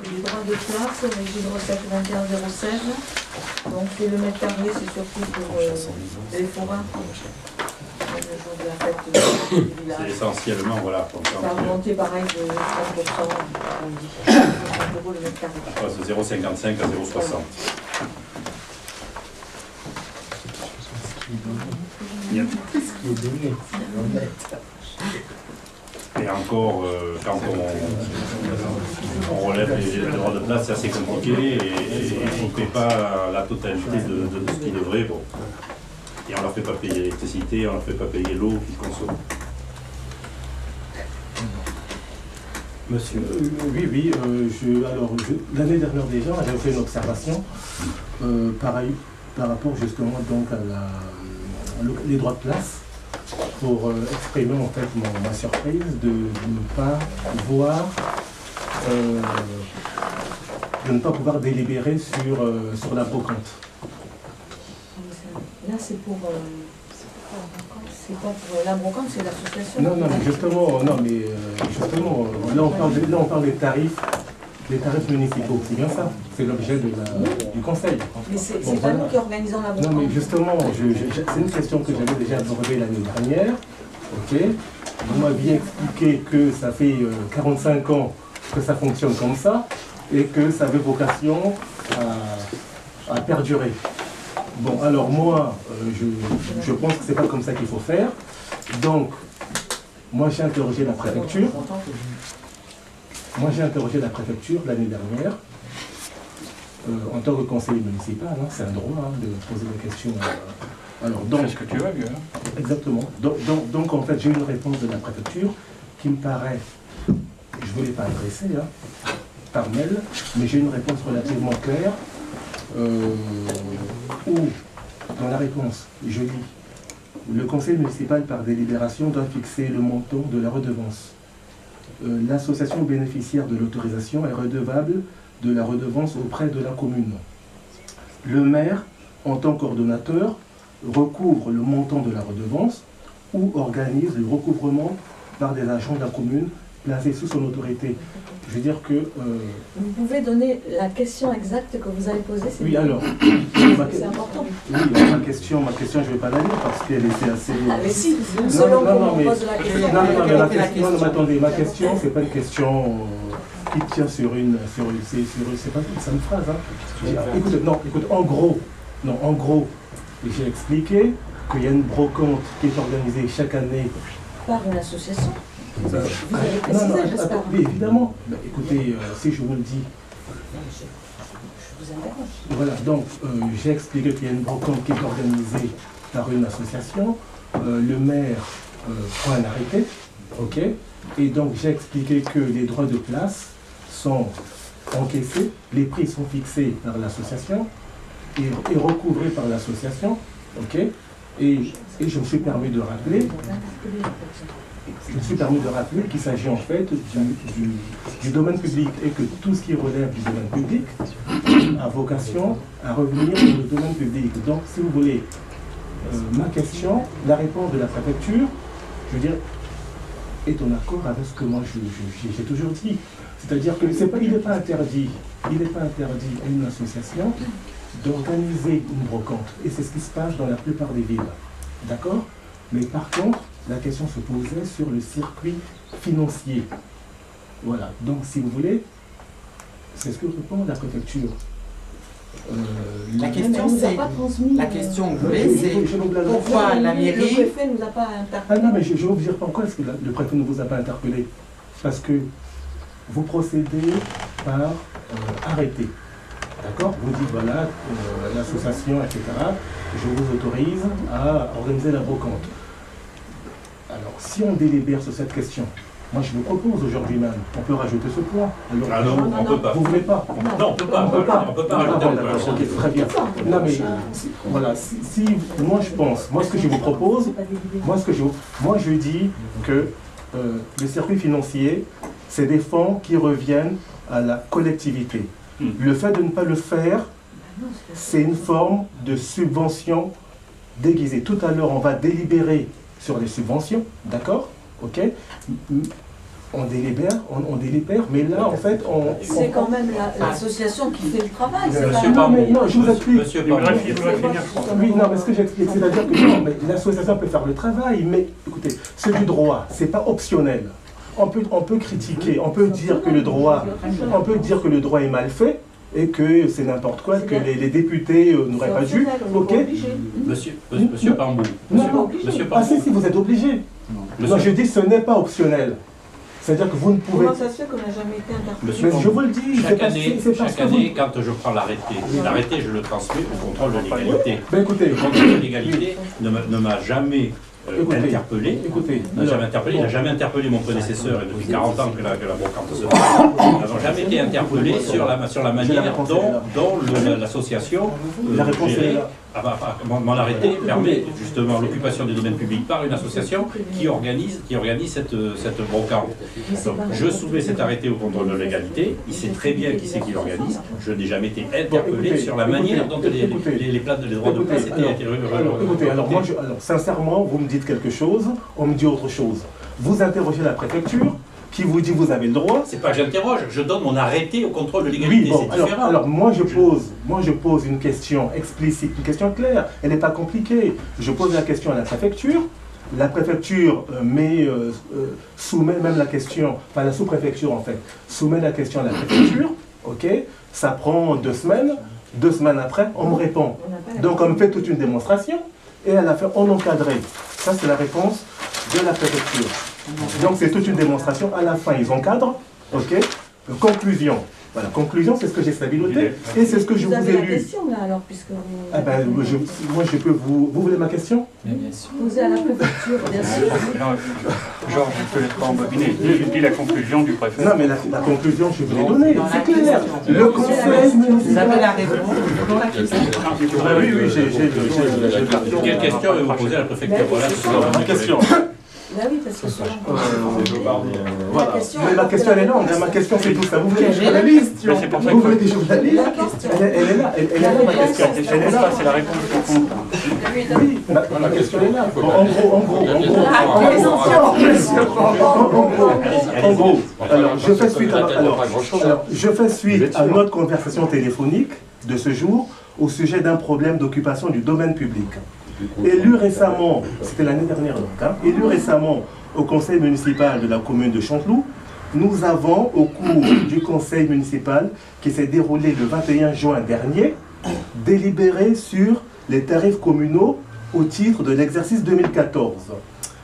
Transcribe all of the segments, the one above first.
Les droits de place, régime recette 21,07. Donc c'est le mètre carré, c'est surtout pour les forains. Le jour de la fête du village. C'est essentiellement, voilà. Ça a augmenté pareil de 30%, on dit. 50 € le mètre carré. Ça passe de 0,55 à 0,60. Et encore, quand on relève les droits de place, c'est assez compliqué et on ne paie pas la totalité de ce qu'ils devraient. Bon. Et on ne leur fait pas payer l'électricité, on ne leur fait pas payer l'eau qu'ils consomment. Monsieur, oui, l'année dernière déjà, j'avais fait une observation par rapport justement donc à les droits de place pour exprimer en fait ma surprise de ne pas voir, de ne pas pouvoir délibérer sur la brocante. Là c'est pour c'est pas pour la brocante, c'est l'association. Non, mais justement, là on parle des tarifs municipaux, c'est bien ça, c'est l'objet du conseil. Mais c'est pas nous qui organisons la brocante. Non, mais justement, c'est une question que j'avais déjà abordée l'année dernière. Ok. Vous m'aviez expliqué que ça fait 45 ans que ça fonctionne comme ça et que ça avait vocation à perdurer. Bon, alors moi, je pense que c'est pas comme ça qu'il faut faire. Donc, moi j'ai interrogé la préfecture. L'année dernière, en tant que conseiller municipal, hein, c'est un droit de poser des questions. Alors, donc, ce que tu veux, hein. Exactement. Donc, en fait, j'ai eu une réponse de la préfecture qui me paraît, je ne voulais pas adresser par mail, mais j'ai une réponse relativement claire où, dans la réponse, je lis, le conseil municipal par délibération doit fixer le montant de la redevance. L'association bénéficiaire de l'autorisation est redevable de la redevance auprès de la commune. Le maire, en tant qu'ordonnateur, recouvre le montant de la redevance ou organise le recouvrement par des agents de la commune placés sous son autorité. Je veux dire que... Vous pouvez donner la question exacte que vous avez posée? Oui, alors... C'est important. Oui, ma question, je ne vais pas la lire parce qu'elle était assez... Ah, mais si, selon comment on pose la question. Non, mais attendez, ma question, c'est pas une question qui tient sur une... C'est pas une phrase, hein. Écoute, en gros, j'ai expliqué qu'il y a une brocante qui est organisée chaque année par une association. Vous avez précisé, j'espère. Oui, évidemment. Bah, écoutez, si je vous le dis. Je vous interroge. Voilà, donc j'ai expliqué qu'il y a une brocante qui est organisée par une association. Le maire prend un arrêté, ok. Et donc j'ai expliqué que les droits de place sont encaissés, les prix sont fixés par l'association et recouvrés par l'association, ok. Et je me suis permis de rappeler. Qu'il s'agit en fait du domaine public et que tout ce qui relève du domaine public a vocation à revenir dans le domaine public. Donc, si vous voulez, ma question, la réponse de la préfecture, je veux dire, est en accord avec ce que moi j'ai toujours dit. C'est-à-dire que il n'est pas interdit à une association d'organiser une brocante. Et c'est ce qui se passe dans la plupart des villes. D'accord? Mais par contre, la question se posait sur le circuit financier. Voilà. Donc, si vous voulez, c'est ce que répond la préfecture. La question, c'est... La question que vous voulez, c'est pourquoi la mairie... Le préfet ne nous a pas interpellé. Ah non, mais je vais vous dire pourquoi est-ce que le préfet ne vous a pas interpellé. Parce que vous procédez par arrêté. D'accord? Vous dites, voilà, l'association, etc., je vous autorise à organiser la brocante. Alors, si on délibère sur cette question, moi je vous propose aujourd'hui même, on peut rajouter ce point. Alors, ah non, on ne peut pas. Vous ne voulez pas? Non, on ne peut pas. On peut pas rajouter un point. Ok, très bien. Non mais, voilà, si moi je pense, moi ce que je vous propose, moi je dis que le circuit financier, c'est des fonds qui reviennent à la collectivité. Le fait de ne pas le faire, c'est une forme de subvention déguisée. Tout à l'heure, on va délibérer sur les subventions, d'accord? Ok. on délibère, mais là, en fait, c'est quand même l'association qui fait le travail. Non, je vous explique. Monsieur Oui, non, mais ce que j'explique, c'est-à-dire que non, mais l'association peut faire le travail, mais écoutez, c'est du droit, c'est pas optionnel. On peut critiquer, on peut dire que le droit est mal fait et que c'est n'importe quoi, que les députés n'auraient pas dû. Ok. Monsieur Pambou. Monsieur Pambou. Ah si, vous êtes obligé. Non, je dis ce n'est pas optionnel. C'est-à-dire que vous ne pouvez... Comment ça se fait qu'on n'a jamais été interpellé? Mais je vous le dis, chaque année, quand je prends l'arrêté, je le transmets au contrôle de légalité. Ben écoutez, le contrôle de légalité ne m'a jamais interpellé. Il n'a jamais interpellé mon prédécesseur, et depuis 40 ans que la brocante se fait. Nous n'avons jamais été interpellés sur la manière dont l'association mon arrêté permet justement l'occupation des domaines publics par une association qui organise cette brocante. Donc, je soumets cet arrêté au contrôle de légalité, il sait très bien qui c'est qui l'organise, je n'ai jamais été interpellé sur la manière dont les droits de place étaient écoutez, alors sincèrement, vous me dites quelque chose, on me dit autre chose. Vous interrogez la préfecture, qui vous dit vous avez le droit. C'est pas que j'interroge, je donne mon arrêté au contrôle de légalité, oui, bon, c'est différent. Alors moi je pose une question explicite, une question claire, elle n'est pas compliquée. Je pose la question à la préfecture soumet même la question, enfin la sous-préfecture en fait, soumet la question à la préfecture, ok, ça prend 2 semaines, 2 semaines après, on me répond. Donc on me fait toute une démonstration, et à la fin, on encadré. Ça c'est la réponse de la préfecture. Donc c'est toute une démonstration, à la fin ils encadrent, ok. Conclusion. Voilà, conclusion, c'est ce que j'ai stabilité et c'est ce que je vous ai lu. Vous avez la question là alors, puisque ah ben, moi je peux vous... Vous voulez ma question? Bien sûr. Posez à la préfecture, bien sûr. Georges, je ne te laisse pas embobiner. Je dis la conclusion du préfet. Non mais la conclusion, je vous l'ai donnée, c'est clair. Le conseil municipal... Vous avez la réponse. Oui, j'ai... Quelle question vous posez à la préfecture? Voilà, ma question. Là oui, parce que voilà. Mais ma question elle est longue, ma question c'est tout ça. Vous voulez que je vous la lise? Vous voulez que je vous la lise? Elle est là, elle est là ma question. Elle est là, c'est la réponse qui compte. Oui, ma question est là. En gros, alors je fais suite à notre conversation téléphonique de ce jour au sujet d'un problème d'occupation du domaine public. Élu récemment, c'était l'année dernière donc, élu récemment au conseil municipal de la commune de Chanteloup, nous avons au cours du conseil municipal qui s'est déroulé le 21 juin dernier, délibéré sur les tarifs communaux au titre de l'exercice 2014.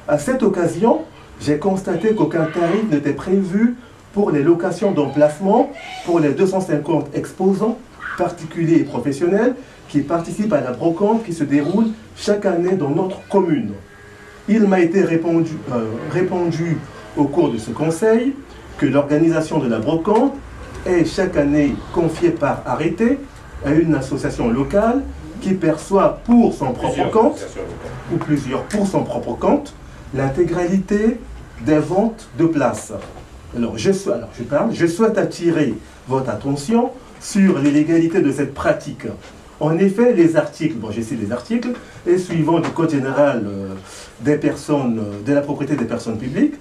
À cette occasion, j'ai constaté qu'aucun tarif n'était prévu pour les locations d'emplacement pour les 250 exposants, particuliers et professionnels, qui participent à la brocante qui se déroule chaque année dans notre commune. Il m'a été répondu au cours de ce conseil que l'organisation de la brocante est chaque année confiée par arrêté à une association locale qui perçoit pour son propre compte, ou plusieurs pour son propre compte, l'intégralité des ventes de places. Alors je souhaite attirer votre attention sur l'illégalité de cette pratique. En effet, les articles, bon, j'essaie les articles, et suivant du Code général de la propriété des personnes publiques,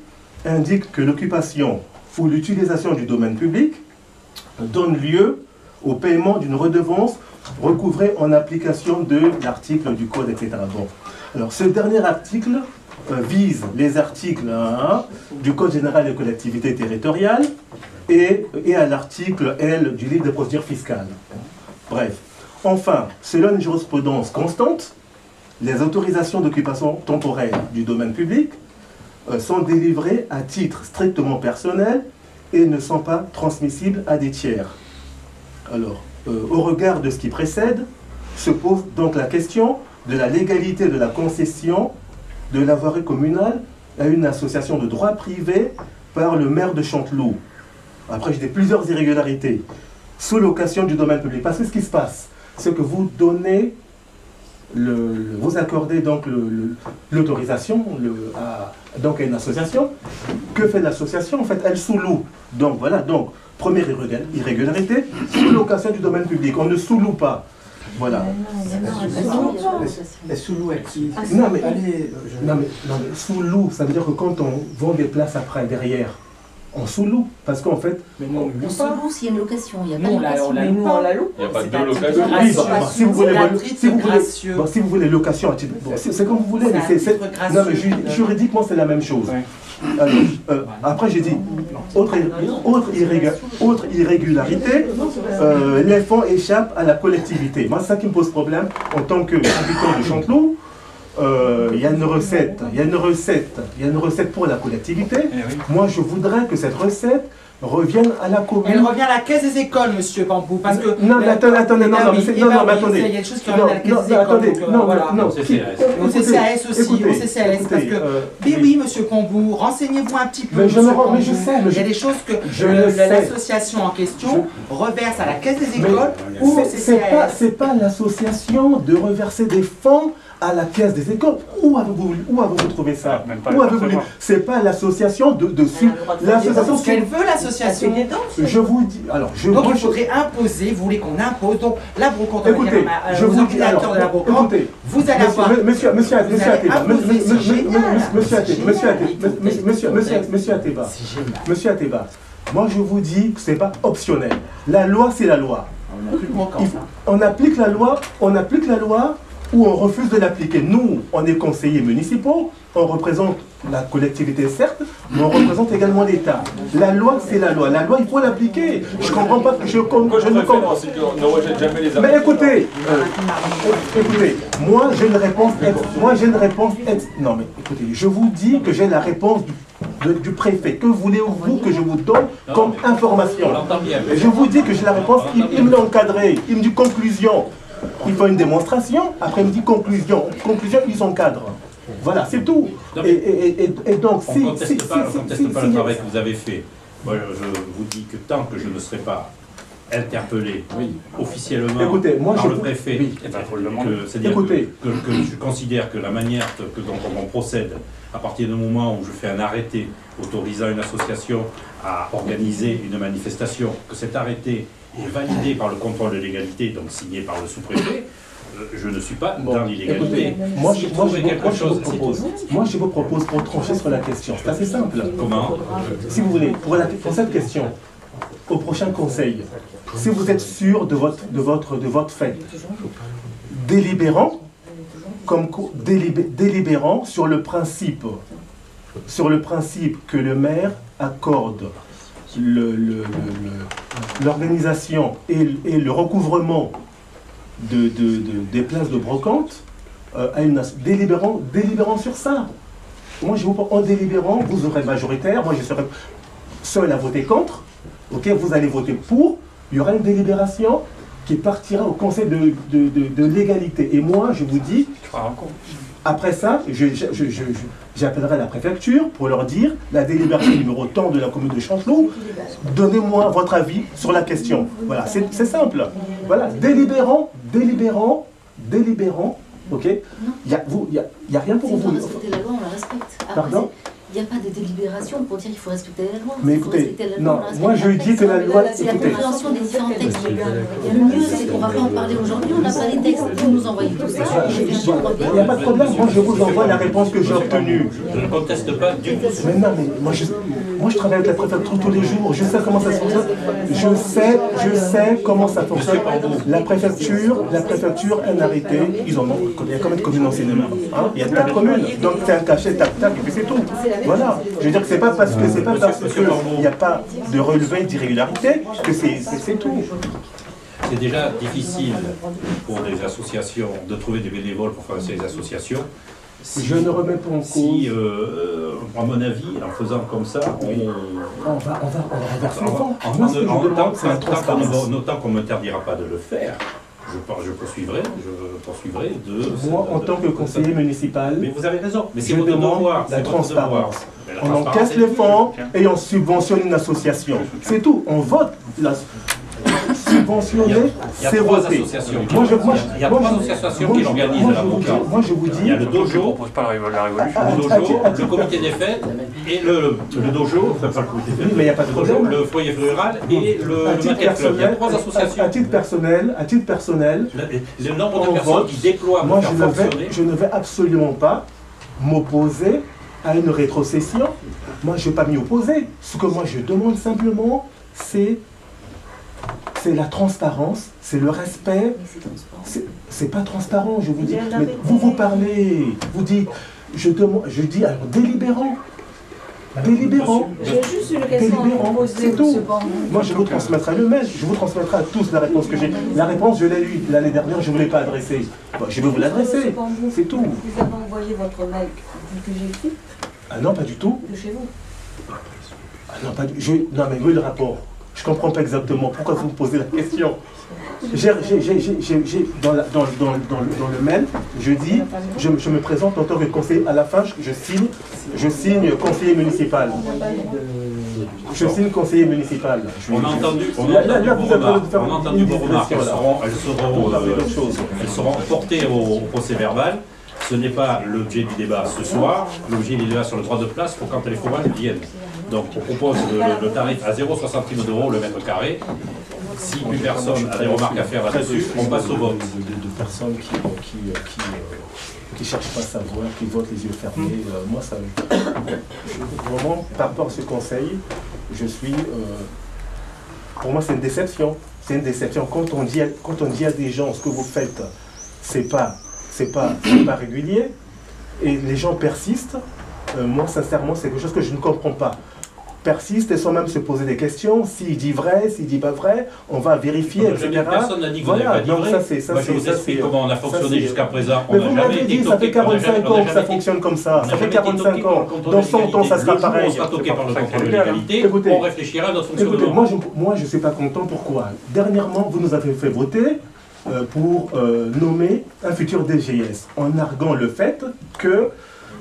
indiquent que l'occupation ou l'utilisation du domaine public donne lieu au paiement d'une redevance recouvrée en application de l'article du Code, etc. Bon. Alors, ce dernier article vise les articles 1 du Code général des collectivités territoriales et à l'article L du livre des procédures fiscales. Bref. Enfin, selon une jurisprudence constante, les autorisations d'occupation temporaire du domaine public sont délivrées à titre strictement personnel et ne sont pas transmissibles à des tiers. Alors, au regard de ce qui précède, se pose donc la question de la légalité de la concession de la voirie communale à une association de droit privé par le maire de Chanteloup. Après, j'ai plusieurs irrégularités. Sous location du domaine public. Parce que ce qui se passe, c'est que vous donnez, vous accordez donc l'autorisation à une association. Que fait l'association? En fait, elle sous-loue. Donc voilà, donc première irrégularité, sous-location du domaine public. On ne sous-loue pas. Voilà. Elle sous-loue, Non mais sous-loue, ça veut dire que quand on vend des places après, derrière, on sous-loue. Parce qu'en fait, maintenant on ne loue On pas. se loue s'il y a une location. Il n'y a pas Nous, de on la location. loue Nous, on la loue. Il n'y a pas C'est de un location. titre Oui, gracieux. si vous voulez, C'est un titre gracieux. si vous voulez location à titre, bon, c'est comme vous voulez, mais C'est un c'est, titre non mais gracieux. juridiquement c'est la même chose. Ouais. Alors, après j'ai dit, autre irrégularité, les fonds échappent à la collectivité. Moi c'est ça qui me pose problème en tant qu'habitant de Chanteloup. Il y a une recette pour la collectivité. Eh oui. Moi je voudrais que cette recette revienne à la commune. Elle revient à la caisse des écoles, monsieur Campou, parce que... Non, mais attendez, non, mais attendez. Il y a des choses qui reviennent à la caisse des écoles, donc voilà. non, Au CCAS. Au CCAS aussi, écoutez, au CCAS, parce que... écoutez, Oui, monsieur Campou, renseignez-vous un petit peu, Mais je monsieur me rends- mais je Campou. sais, mais Il y a je- des choses que je le sais. l'association en question reverse à la caisse des mais écoles ou au c'est pas, CCAS. c'est pas l'association de reverser des fonds à la caisse des écoles. Où avez-vous trouvé ça? Même pas Où le avez-vous lu? recevoir. C'est pas l'association l'association. Ce qu'elle veut, l'association. Je vous dis, alors Donc il faudrait imposer, vous voulez qu'on impose, donc la brocante, on va Écoutez, dire je aux vous dis, ordinateurs alors, de la brocante, écoutez, vous allez avoir... Monsieur Ateba, Vous allez imposer, c'est génial. Monsieur Ateba, moi je vous dis que c'est pas optionnel. La loi, c'est la loi. On n'a plus de brocante, hein. On applique la loi ou on refuse de l'appliquer. Nous, on est conseillers municipaux, on représente la collectivité certes, mais on représente également l'État. La loi, c'est la loi. La loi, il faut l'appliquer. Je ne comprends pas que je ne comprends. C'est qu'on ne rejette jamais les Mais articles. écoutez, moi j'ai une réponse non mais écoutez, je vous dis que j'ai la réponse du préfet. Que voulez-vous que je vous donne comme information? On l'entend bien. Et je vous dis que j'ai la réponse, il me l'a encadré, il me dit conclusion. Il fait une démonstration, après il me dit conclusion. Conclusion, ils encadrent. Voilà, c'est tout. Non, Et donc, On ne conteste pas le travail que vous avez fait. Moi, je vous dis que tant que je ne serai pas interpellé officiellement Écoutez, moi, par je le vous- préfet, oui. faut le demander. c'est-à-dire Écoutez. que je considère que la manière dont on procède, à partir du moment où je fais un arrêté autorisant une association à organiser une manifestation, que cet arrêté est validé par le contrôle de légalité, donc signé par le sous-préfet, je ne suis pas dans l'illégalité. Écoutez, moi je vous chose, propose pour trancher sur la question. C'est assez simple. Comment? Si vous voulez, pour cette question, au prochain conseil, si vous êtes sûr de votre fait, délibérant sur le principe que le maire accorde l'organisation et le recouvrement des places de brocante à une délibérant sur ça. Moi, je vous en délibérant, vous aurez majoritaire, moi je serai seul à voter contre, ok, vous allez voter pour, il y aura une délibération qui partira au conseil de légalité. Et moi, je vous dis, après ça, j'appellerai la préfecture pour leur dire la délibération numéro tant de la commune de Chanteloup, donnez-moi votre avis sur la question. Voilà, c'est simple. Voilà, délibérant, ok. Il n'y a rien pour Il faut vous. respecter la loi, on la respecte. Après, Pardon? il n'y a pas de délibération pour dire qu'il faut respecter la loi. Mais Il faut écoutez, respecter la loi, non, on respecte moi je la dis que la texte. loi, C'est la écoutez, compréhension des différents textes. Le mieux, c'est qu'on ne va pas en parler aujourd'hui. On n'a pas les textes. Vous nous envoyez tout ça. Je vais répondre bien. il n'y a pas de problème, moi je vous envoie la réponse que j'ai obtenue. Je ne conteste pas du tout. Mais non, mais moi je travaille avec la préfecture tous les jours, je sais comment ça fonctionne. Je sais comment ça fonctionne. La préfecture, un arrêté, ils en ont, il y a combien de communes en cinéma, hein? Il y a 4 communes, donc c'est un cachet, tac, tac, et puis c'est tout. Voilà, je veux dire que c'est pas parce qu'il n'y a pas de relevé d'irrégularité que c'est tout. C'est déjà difficile pour des associations de trouver des bénévoles pour faire ces associations. Je ne remets pas en cause. Si, à mon avis, en faisant comme ça, On va renverser le vent. Moi, ce que je demande, c'est la transparence. tant qu'on ne m'interdira pas de le faire, je poursuivrai de... Moi, en tant que conseiller municipal, Mais vous avez raison, mais c'est je votre demande devoir. la c'est votre devoir. transparence. Mais la On transparence, encaisse c'est les le fonds et on subventionne une association. C'est tout. On vote. Subventionner, Il y a c'est trois voter. associations. Il y a trois associations qui l'organisent, la brocante. Moi, je vous Il dis, y a le Je ne dojo, propose pas la révolution. le comité des fêtes et le dojo, enfin pas le comité des oui, fêtes, mais il n'y a pas de problème. le foyer rural et le À titre maquette club. Il y a personnel, trois associations. à titre personnel, Le nombre de on personnes vote. qui déploient moi, pour faire fonctionner. je ne vais absolument pas m'opposer à une rétrocession moi, je ne vais pas m'y opposer. Ce que moi, je demande simplement, c'est la transparence, c'est le respect. C'est pas transparent, je vous dis. Mais vous parlez, vous dites, je dis, alors délibérant. Délibérant. J'ai juste une question à vous poser, c'est tout. monsieur Bambou. Moi, je vous transmettrai le mail, je vous transmettrai à tous la réponse que j'ai. La réponse, je l'ai eue l'année dernière, je ne vous l'ai pas adressée. Bon, je vais vous l'adresser, c'est tout. Vous avez envoyé votre mail que j'ai écrit Ah non, pas du tout. de chez vous. Ah non, pas du non, mais où est le rapport? Je ne comprends pas exactement pourquoi vous me posez la question. Dans le mail, je dis, je me présente en tant que conseiller. À la fin, je signe conseiller municipal. Je signe conseiller municipal. On a entendu vos remarques. Elles seront portées au procès verbal. Ce n'est pas l'objet du débat ce soir. L'objet du débat sur le droit de place pour quand les forages viennent. Donc on propose le tarif à 0,60 € le mètre carré. Si plus personne a des remarques à faire là-dessus, on passe au vote. De personnes qui cherchent pas à savoir, qui votent les yeux fermés. Moi, ça, vraiment, par rapport à ce conseil, je suis... pour moi, c'est une déception. C'est une déception. Quand on dit à des gens ce que vous faites, c'est pas régulier, et les gens persistent, moi, sincèrement, c'est quelque chose que je ne comprends pas. Persiste et sans même se poser des questions, s'il dit vrai, s'il dit pas vrai, on va vérifier, etc. Personne n'a dit que vous n'avez pas dit vrai. Moi, je vous explique comment on a fonctionné jusqu'à présent. Mais vous m'avez dit, ça fait 45 ans que ça fonctionne comme ça. Ça fait 45 ans. Dans 100 ans, ça sera pareil. On sera toqué par le contrôle de légalité, on réfléchira à notre fonctionnement. Moi, je ne suis pas content. Pourquoi? Dernièrement, vous nous avez fait voter pour nommer un futur DGS, en arguant le fait que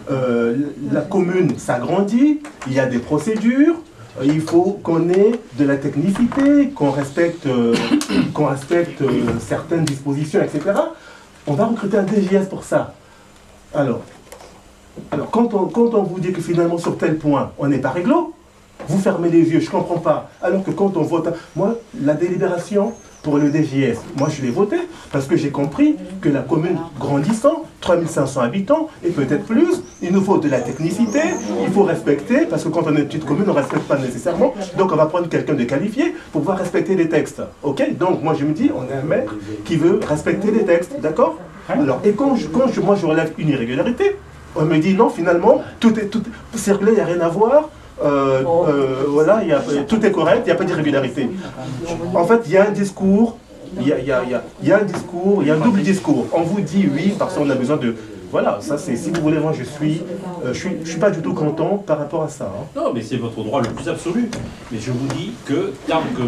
la commune s'agrandit, il y a des procédures, il faut qu'on ait de la technicité, qu'on respecte certaines dispositions, etc. On va recruter un DGS pour ça. Alors quand on vous dit que finalement sur tel point, on n'est pas réglo, vous fermez les yeux, je ne comprends pas. Alors que quand on vote, moi, la délibération pour le DGS, moi je l'ai voté parce que j'ai compris que la commune grandissant, 3500 habitants et peut-être plus, il nous faut de la technicité, il faut respecter, parce que quand on est une petite commune, on ne respecte pas nécessairement, donc on va prendre quelqu'un de qualifié pour pouvoir respecter les textes. Ok? Donc moi je me dis, on a un maire qui veut respecter les textes, d'accord? Alors, et quand moi je relève une irrégularité, on me dit non, finalement, tout circuler, il n'y a rien à voir. Voilà, tout est correct, il n'y a pas d'irrégularité. En fait, il y a un discours, il y a un double discours. On vous dit oui parce qu'on a besoin de... Voilà, ça c'est, si vous voulez, moi je suis pas du tout content par rapport à ça. Hein. Non, mais c'est votre droit le plus absolu. Mais je vous dis que tant que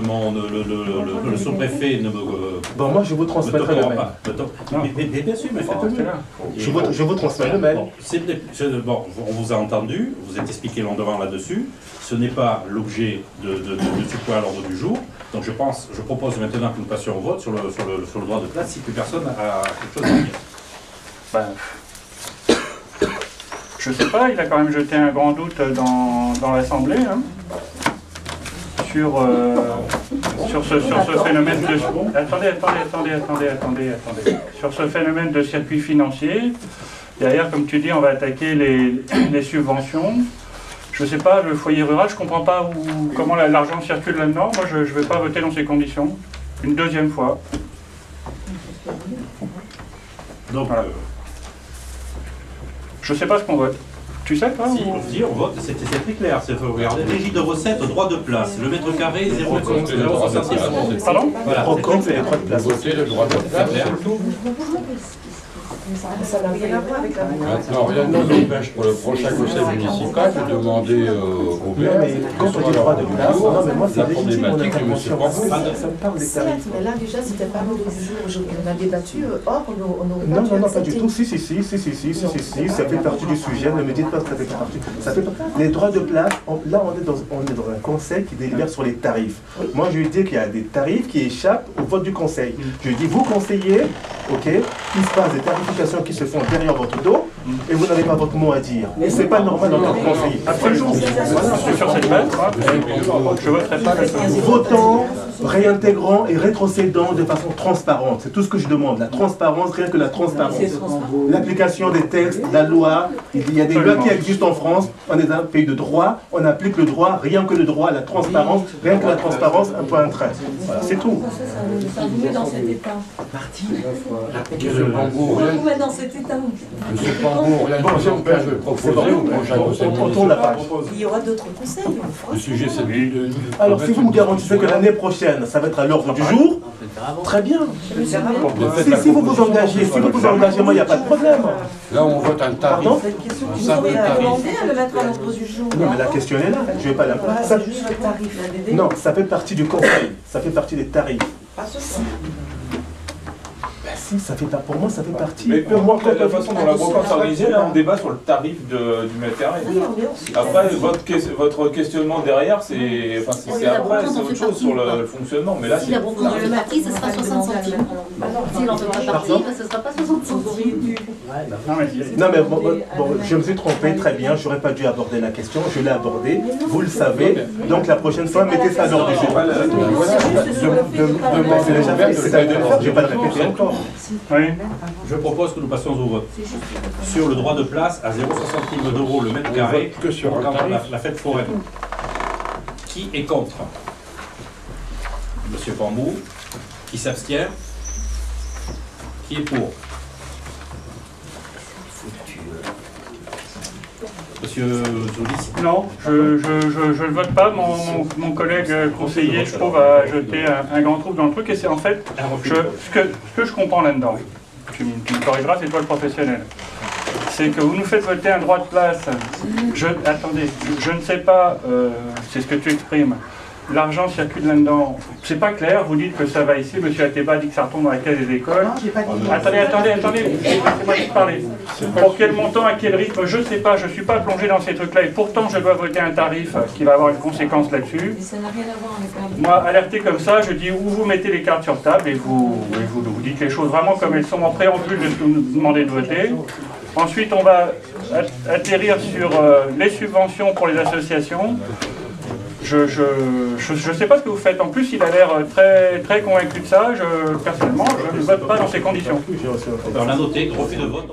le sous-préfet ne me... Bon, moi je vous transmettrai le mail. Mais bien sûr, mais faites-le. Je vous transmets le mail. Bon, on vous a entendu, vous êtes expliqué longuement là-dessus. Ce n'est pas l'objet de ce point à l'ordre du jour. Donc je propose maintenant que nous passions au vote sur le droit de place si plus personne a quelque chose à dire. Ben, je sais pas, il a quand même jeté un grand doute dans l'Assemblée hein, sur ce phénomène de... Attendez. Sur ce phénomène de circuit financier. Derrière, comme tu dis, on va attaquer les subventions. Je ne sais pas, le foyer rural, je ne comprends pas comment l'argent circule là-dedans. Moi, je ne vais pas voter dans ces conditions. Une deuxième fois. Donc, voilà. Je ne sais pas ce qu'on vote. Tu sais pas? Si, on vote, c'est très clair. C'est regarder régie de recettes, droit de place. Le mètre carré, 0,66. Pardon? Voilà. Pour compte les droits de place. Voter le droit de place, c'est tout. Maintenant, rien ne nous empêche pour le prochain conseil municipal de demander au maire. Mais quand on dit droit de place, non, mais moi c'est la légitime, mon problématique de M. intervention. Bambou. Ça me parle des tarifs. Mais là déjà c'était pas l'ordre du jour, on a débattu, or on n'aurait pas Non, pas du tout. Si, ça fait partie du sujet. Ne me dites pas que ça fait partie. Les droits de place, là on est dans un conseil qui délibère sur les tarifs. Moi je lui dis qu'il y a des tarifs qui échappent au vote du conseil. Je lui dis, vous conseillez, ok, il se passe des tarifications qui se font derrière votre dos et vous n'avez pas votre mot à dire. Et c'est pas normal dans notre conseil. Absolument. Sur cette base, je ne voterai pas la réintégrant et rétrocédant de façon transparente. C'est tout ce que je demande. La transparence, rien que la transparence. L'application des textes, la loi. Il y a des lois qui existent en France. On est un pays de droit. On applique le droit, rien que le droit, la transparence. Rien que la transparence, un point, un trait. Voilà, c'est tout. Ça vous met dans cet état. Monsieur Pambour, Ça vous met dans cet état. Monsieur Pambour, l'intention que je proposais au prochain conseil On tourne la page. Il y aura d'autres conseils. le sujet c'est de... Alors, si vous me garantissez que l'année prochaine, ça va être à l'ordre du jour, très bien. Si vous vous engagez, moi, il n'y a pas de problème. Là on vote un tarif. Pardon? Un Vous simple auriez tarif. demandé à le mettre à l'ordre du jour. Non, mais la question est là. Je ne vais pas la placer. C'est juste le tarif. Non, ça fait partie du conseil. Ça fait partie des tarifs. Pas ce soir. Ben si, ça fait pas. Pour moi, ça fait partie. Mais pour moi, la façon dont la brocante s'organisait, là, on débat sur le tarif du mètre carré. Après, votre questionnement derrière, c'est après, c'est autre chose sur le fonctionnement. Mais là, Si la brocante fait partie, ce sera 60 centimes. S'il n'en fait pas partie, ce ne sera pas 60 centimes. Non, mais bon, je me suis trompé, très bien. J'aurais pas dû aborder la question. Je l'ai abordée. Vous le savez. Donc la prochaine fois, mettez ça à l'ordre du jour. Je vais pas le répéter encore. Oui. Je propose que nous passions au vote. Sur le droit de place à 0,60 centimes d'euros le mètre carré que sur pour un tarif. la fête foraine. Qui est contre? Monsieur Pambou. Qui s'abstient? Qui est pour? Monsieur Zoulis. Non, je ne vote pas. Mon collègue conseiller, je trouve, a jeté un grand trou dans le truc. Et c'est en fait, ce que je comprends là-dedans, tu me corrigeras, c'est toi le professionnel, c'est que vous nous faites voter un droit de place. Attendez, je ne sais pas, c'est ce que tu exprimes. L'argent circule là-dedans. C'est pas clair, vous dites que ça va ici. Monsieur Ateba dit que ça retombe dans la caisse des écoles. Non, j'ai pas dit. Attendez, laissez-moi te parler. Pour quel montant, à quel rythme, je ne sais pas, je ne suis pas plongé dans ces trucs-là et pourtant je dois voter un tarif qui va avoir une conséquence là-dessus. Mais ça n'a rien à voir avec la... Moi, alerté comme ça, je dis où vous mettez les cartes sur table et vous dites les choses vraiment comme elles sont en préambule de ce que vous nous demandez de voter. Ensuite, on va atterrir sur les subventions pour les associations. Je ne sais pas ce que vous faites. En plus, il a l'air très convaincu de ça. Personnellement, je ne vote pas dans ces conditions. On a noté, refus de vote.